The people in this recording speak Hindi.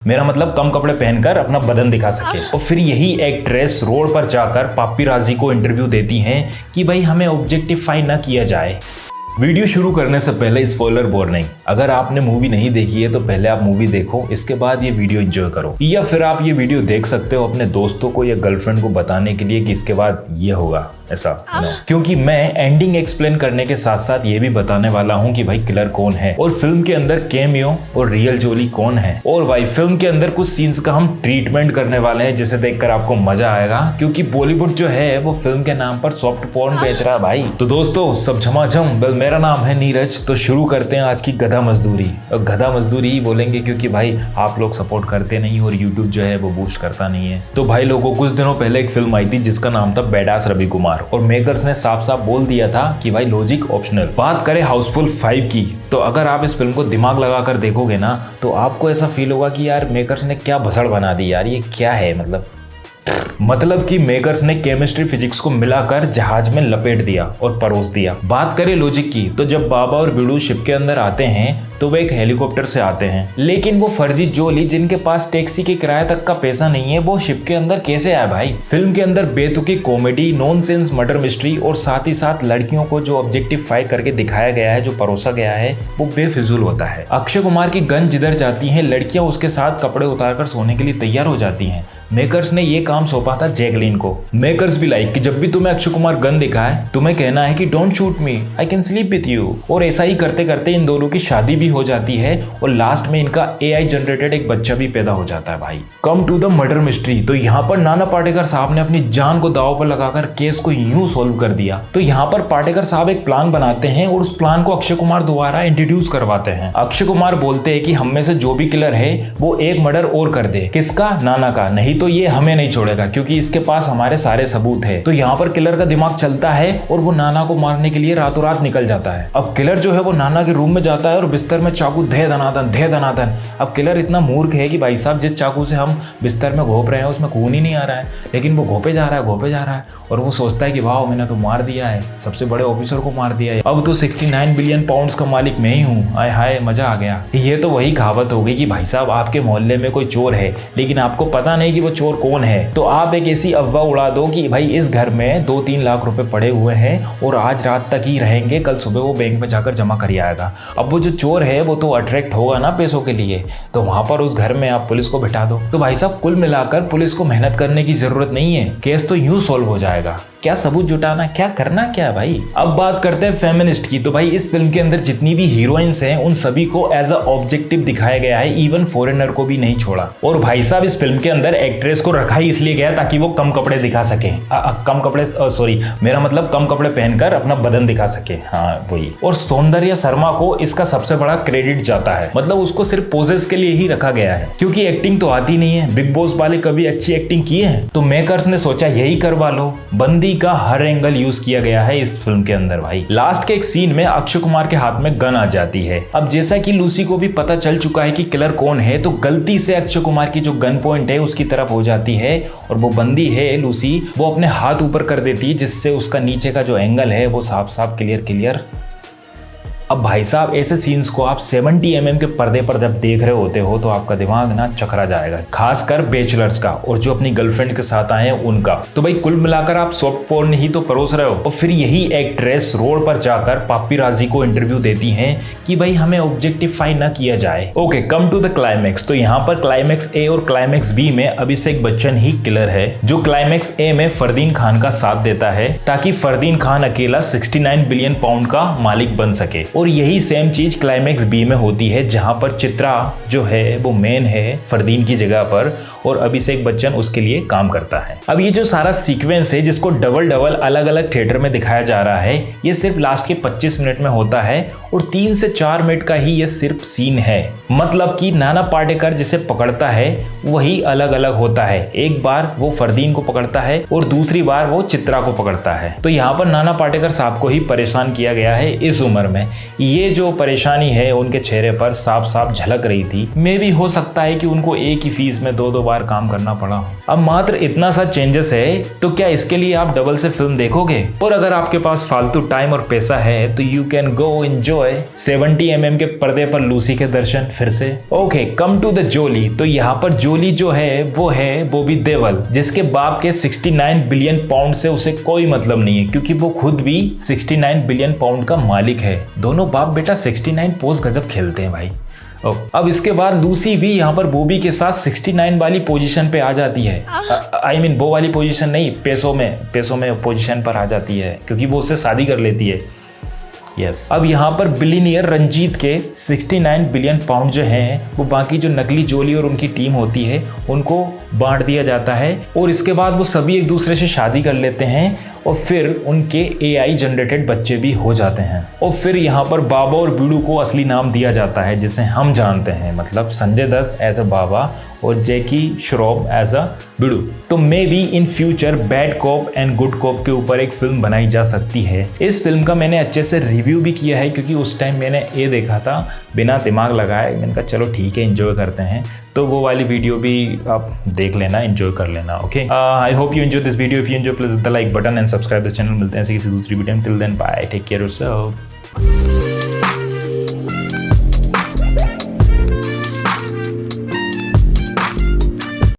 मेरा मतलब कम कपड़े पहनकर अपना बदन दिखा सके। और फिर यही एक्ट्रेस रोड पर जाकर पापीराजी को इंटरव्यू देती हैं कि भाई हमें ऑब्जेक्टिफाई ना किया जाए। वीडियो शुरू करने से पहले स्पॉइलर वार्निंग, अगर आपने मूवी नहीं देखी है तो पहले आप मूवी देखो, इसके बाद ये वीडियो एंजॉय करो। या फिर आप ये वीडियो देख सकते हो अपने दोस्तों को या गर्लफ्रेंड को बताने के लिए कि इसके बाद ये होगा ऐसा क्योंकि मैं एंडिंग एक्सप्लेन करने के साथ साथ ये भी बताने वाला हूँ कि भाई किलर कौन है और फिल्म के अंदर कैमियो और रियल जोली कौन है। और भाई फिल्म के अंदर कुछ सीन्स का हम ट्रीटमेंट करने वाले हैं जिसे देखकर आपको मजा आएगा, क्योंकि बॉलीवुड जो है वो फिल्म के नाम पर सॉफ्ट पोर्न बेच रहा है भाई। तो दोस्तों सब झमाझम, वेल मेरा नाम है नीरज। तो शुरू करते हैं आज की गधा मजदूरी। और गधा मजदूरी ही बोलेंगे क्योंकि भाई आप लोग सपोर्ट करते नहीं और यूट्यूब जो है वो बूस्ट करता नहीं है। तो भाई लोगों कुछ दिनों पहले एक फिल्म आई थी जिसका नाम था बैडास रवि कुमार, और मेकर्स ने साफ साफ बोल दिया था कि भाई लॉजिक ऑप्शनल। बात करें हाउसफुल 5 की, तो अगर आप इस फिल्म को दिमाग लगाकर देखोगे ना तो आपको ऐसा फील होगा कि यार मेकर्स ने क्या भसड़ बना दी यार, ये क्या है। मतलब कि मेकर्स ने केमिस्ट्री फिजिक्स को मिलाकर जहाज में लपेट दिया और परोस दिया। बात करें लॉजिक की, तो जब बाबा और बिड़ू शिप के अंदर आते हैं तो वे एक हेलीकॉप्टर से आते हैं, लेकिन वो फर्जी जोली जिनके पास टैक्सी के किराए तक का पैसा नहीं है वो शिप के अंदर कैसे आया भाई। फिल्म के अंदर बेतुकी कॉमेडी, नॉनसेंस मर्डर मिस्ट्री और साथ ही साथ लड़कियों को जो ऑब्जेक्टिफाई करके दिखाया गया है, जो परोसा गया है, वो बेफिजूल होता है। अक्षय कुमार की गन जिधर जाती है लड़कियां उसके साथ कपड़े उतारकर सोने के लिए तैयार हो जाती हैं। मेकर्स ने ये काम सौंपा था जैकलीन को। मेकर्स भी लाइक कि जब भी तुम्हें अक्षय कुमार गन दिखाए तुम्हें कहना है कि don't shoot me, I can sleep with you. और ऐसा ही करते करते इन दोनों की शादी भी हो जाती है और लास्ट में इनका AI जनरेटेड एक बच्चा भी पैदा हो जाता है भाई। Come to the murder mystery, तो यहाँ पर नाना पाटेकर साहब ने अपनी जान को दांव पर लगाकर केस को यूं सोल्व कर दिया। तो यहाँ पर पाटेकर साहब एक प्लान बनाते हैं और उस प्लान को अक्षय कुमार द्वारा इंट्रोड्यूस करवाते हैं। अक्षय कुमार बोलते हैं कि हम में से जो भी किलर है वो एक मर्डर और कर दे। किसका? नाना का। नहीं तो ये हमें नहीं छोड़ेगा क्योंकि इसके पास हमारे सारे सबूत है। तो यहाँ पर किलर का दिमाग चलता है और वो नाना को मारने के लिए रातों रात निकल जाता है। अब किलर जो है वो नाना के रूम में जाता है और बिस्तर में चाकू धे धनाधन। अब किलर इतना मूर्ख है कि भाई साहब जिस चाकू से हम बिस्तर में घोप रहे हैं उसमें खून ही नहीं आ रहा है, लेकिन वो घोपे जा रहा है और वो सोचता है कि वाह मैंने तो मार दिया है, सबसे बड़े ऑफिसर को मार दिया है, अब तो 69 बिलियन पाउंड्स का मालिक मैं ही हूँ। आय हाय मजा आ गया। ये तो वही कहावत हो गई कि भाई साहब आपके मोहल्ले में कोई चोर है लेकिन आपको पता नहीं कि वो चोर कौन है, तो आप एक ऐसी अफवाह उड़ा दो कि भाई इस घर में 2-3 लाख रुपए पड़े हुए हैं और आज रात तक ही रहेंगे, कल सुबह वो बैंक में जाकर जमा कर आएगा। अब वो जो चोर है वो तो अट्रैक्ट होगा ना पैसों के लिए, तो वहां पर उस घर में आप पुलिस को बिठा दो। तो भाई साहब कुल मिलाकर पुलिस को मेहनत करने की जरूरत नहीं है, केस तो यूं सॉल्व हो जाएगा। क्या सबूत जुटाना, क्या करना क्या भाई। अब बात करते हैं फेमिनिस्ट की, तो भाई इस फिल्म के अंदर जितनी भी हीरोइंस हैं उन सभी को एज अ ऑब्जेक्टिव दिखाया गया है, इवन फॉरेनर को भी नहीं छोड़ा। और भाई साहब इस फिल्म के अंदर एक्ट्रेस को रखा ही इसलिए गया ताकि वो कम कपड़े दिखा सके, मेरा मतलब कम कपड़े पहनकर अपना बदन दिखा सके। हाँ वही। और सौंदर्य शर्मा को इसका सबसे बड़ा क्रेडिट जाता है, मतलब उसको सिर्फ पोजेस के लिए ही रखा गया है क्योंकि एक्टिंग तो आती नहीं है। बिग बॉस वाले कभी अच्छी एक्टिंग किए हैं, तो मेकर्स ने सोचा यही करवा लो। बंदी का हर एंगल यूज किया गया है इस फिल्म के अंदर भाई। लास्ट के एक सीन में अक्षय कुमार के हाथ में गन आ जाती है। अब जैसा कि लूसी को भी पता चल चुका है कि किलर कौन है, तो गलती से अक्षय कुमार की जो गन पॉइंट है उसकी तरफ हो जाती है और वो बंदी है लूसी, वो अपने हाथ ऊपर कर देती है जिससे उसका नीचे का जो एंगल है वो साफ साफ क्लियर। अब भाई साहब ऐसे सीन्स को आप 70 mm के पर्दे पर जब देख रहे होते हो तो आपका दिमाग ना चकरा जाएगा, खासकर बैचलर्स का और जो अपनी गर्लफ्रेंड के साथ आए हैं उनका। तो भाई कुल मिलाकर आप सॉफ्ट पोर्न ही तो परोस रहे हो। और फिर यही एक्ट्रेस रोड पर जाकर पापीराजी को इंटरव्यू देती हैं कि भाई हमें ऑब्जेक्टिफाई ना किया जाए। Okay, come to the climax. तो यहाँ पर क्लाइमैक्स ए और क्लाइमैक्स बी में अभिषेक बच्चन ही किलर है, जो क्लाइमैक्स ए में फरदीन खान का साथ देता है ताकि फरदीन खान अकेला 69 बिलियन पाउंड का मालिक बन सके। और यही सेम चीज क्लाइमैक्स बी में होती है जहां पर चित्रा जो है वो मेन है फरदीन की जगह पर और अभिषेक बच्चन उसके लिए काम करता है। अब ये जो सारा सीक्वेंस है जिसको डबल अलग अलग थिएटर में दिखाया जा रहा है, ये सिर्फ लास्ट के 25 मिनट में होता है और 3 से 4 मिनट का ही ये सिर्फ सीन है। मतलब कि नाना पाटेकर जिसे पकड़ता है वही अलग अलग होता है, एक बार वो फरदीन को पकड़ता है और दूसरी बार वो चित्रा को पकड़ता है। तो यहाँ पर नाना पाटेकर साहब को ही परेशान किया गया है इस उम्र में। ये जो परेशानी है उनके चेहरे पर साफ साफ झलक रही थी। मे भी हो सकता है कि उनको एक ही फीस में 2-2 बार काम करना पड़ा। अब मात्र इतना सा चेंजेस है तो क्या इसके लिए आप डबल से फिल्म देखोगे? और अगर आपके पास फालतू टाइम और पैसा है तो you can go enjoy 70 mm के पर्दे पर लूसी के दर्शन फिर से। ओके, कम टू द जोली। तो यहाँ पर जोली जो है वो है बॉबी देओल, जिसके बाप के 69 बिलियन पाउंड से उसे कोई मतलब नहीं है, क्योंकि वो खुद भी 69 बिलियन पाउंड का मालिक है। दोनों बाप बेटा 69 पोस्ट गजब खेलते हैं भाई। अब इसके बाद लूसी भी यहाँ पर बॉबी के साथ 69 वाली पोजीशन पे आ जाती है। आई मीन वो वाली पोजीशन नहीं, पैसों में पोजीशन पर आ जाती है, क्योंकि वो उससे शादी कर लेती है। यस। अब यहाँ पर बिलियनियर रंजीत के 69 बिलियन पाउंड जो हैं वो बाकी जो नकली जोली और उनकी टीम होती है उनको बांट दिया जाता है, और इसके बाद वो सभी एक दूसरे से शादी कर लेते हैं और फिर उनके AI जनरेटेड बच्चे भी हो जाते हैं। और फिर यहाँ पर बाबा और बीड़ू को असली नाम दिया जाता है जिसे हम जानते हैं, मतलब संजय दत्त एज अ बाबा और जैकी श्रॉफ एज अ बीड़ू। तो may be in future bad cop and good cop के ऊपर एक फिल्म बनाई जा सकती है। इस फिल्म का मैंने अच्छे से रिव्यू भी किया है, क्योंकि उस टाइम मैंने ये देखा था बिना दिमाग लगाए। मैंने कहा चलो ठीक है, एंजॉय करते हैं, तो वो वाली वीडियो भी आप देख लेना, एंजॉय कर लेना। Okay, I hope you enjoy this video. If you enjoy please the like button and subscribe the channel. मिलते हैं ऐसी किसी दूसरी वीडियो में। Till then bye, take care yourself.